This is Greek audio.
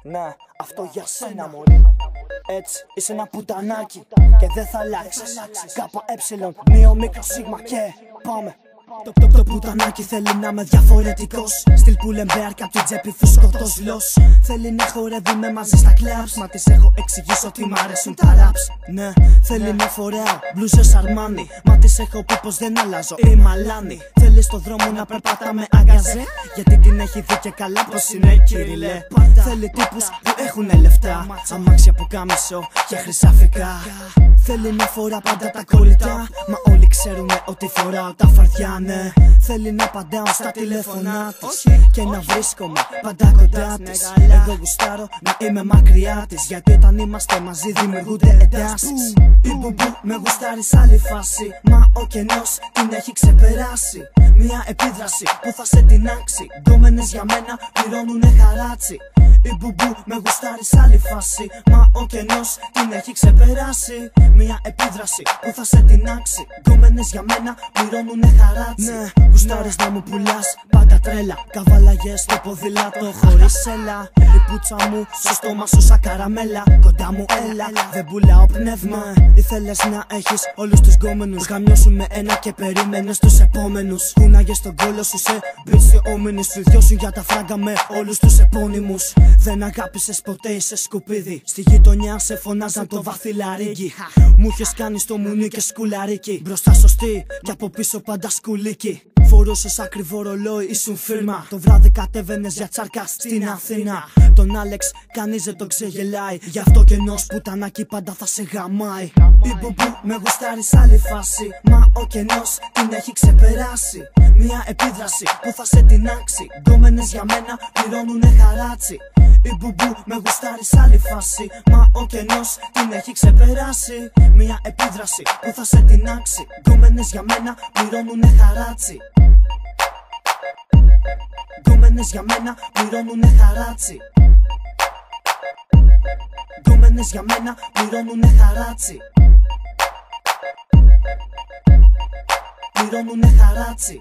Ναι, αυτό για σένα μωρή. Έτσι, είσαι ένα πουτανάκι και δεν θα αλλάξεις. Κάπα έψιλον, μείον μικρό σίγμα και πάμε. Το πουτανάκι θέλει να είμαι διαφορετικός. Στυλ που λεμπέαρ κι απ' την τσέπη φουσκωτός λος. Θέλει να χορεύει με μαζί στα κλαμπς. Μα της έχω εξηγήσει ότι μ' αρέσουν τα raps. Ναι, θέλει να φοράω μπλούζες Αρμάνι. Μα της έχω πει πως δεν αλλάζω η μαλάνη. Θέλει στο δρόμο να περπατά με αγκαζέ, γιατί την έχει δει και καλά πως είναι κυριλέ. Θέλει τύπους που έχουνε λεφτά, αμάξια που κάμισο και χρυσαφικά. Θέλει να φορά πάντα τα κολλητά, μα όλοι ξέρουνε ότι φοράω τα φαρδιά, ναι. Θέλει να απαντάω στα τηλέφωνά της και να βρίσκομαι πάντα κοντά της. Εγώ γουστάρω να είμαι μακριά της, γιατί όταν είμαστε μαζί δημιουργούνται εντάσεις. Η μπουμπού με γουστάρει σ' άλλη φάση, μα ο κενός την έχει ξεπεράσει. Μια επίδραση που θα σε τεινάξει, γκόμενες για μένα πληρώνουνε χαράτσι. Η μπουμπού με γουστάρει σ' άλλη φάση, μα ο κενός την έχει ξεπεράσει. Μια επίδραση που θα σε τεινάξει, γκόμενες για μένα πληρώνουνε χαράτσι. Ναι, γουστάρεις να μου πουλάς πάντα τρέλα, καβαλαγιές στο ποδήλατο χωρίς έλα. Η πουτσα μου στο στόμα σου σαν καραμέλα, κοντά μου έλα, δεν πουλάω πνεύμα. Ήθελες να έχεις όλους τους γκόμενους, γαμιώσουν με ένα και περίμενες τους επόμενους. Κούναγες στον κόλο σου σε μπίτσι όμινους, σου διώσουν για τα φράγκα με όλους τους επώνυμους. Δεν αγάπησες ποτέ, είσαι σκουπίδι. Στη γειτονιά σε φωνάζαν το βαθυλαρίκι. Μου είχες κάνει στο μουνί και σκουλαρίκι. Μπροστά σωστή και από πίσω πάντα σκουλίκι. Φορούσες ακριβό ρολόι, ήσουν φίρμα. Το βράδυ κατέβαινες για τσάρκα στην Αθήνα. Τον Άλεξ κανείς δεν τον ξεγελάει, γι' αυτό κενός πουτανάκι πάντα θα σε γαμάει. Η μπουμπού με γουστάρει σ' άλλη φάση, μα ο κενός την έχει ξεπεράσει. Μια επίδραση που θα σε τεινάξει, γκόμενες για μένα πληρώνουνε χαράτσι. Η μπουμπού με γουστάρει σ' άλλη φάση, μα ο κενός την έχει ξεπεράσει. Μια επίδραση που θα σε τεινάξει, γκόμενες για μένα πληρώνουνε χαράτσι. Γκόμενες για μένα πληρώνουνε χαράτσι. Γκόμενες για μένα πληρώνουνε χαράτσι. Πληρώνουνε χαράτσι.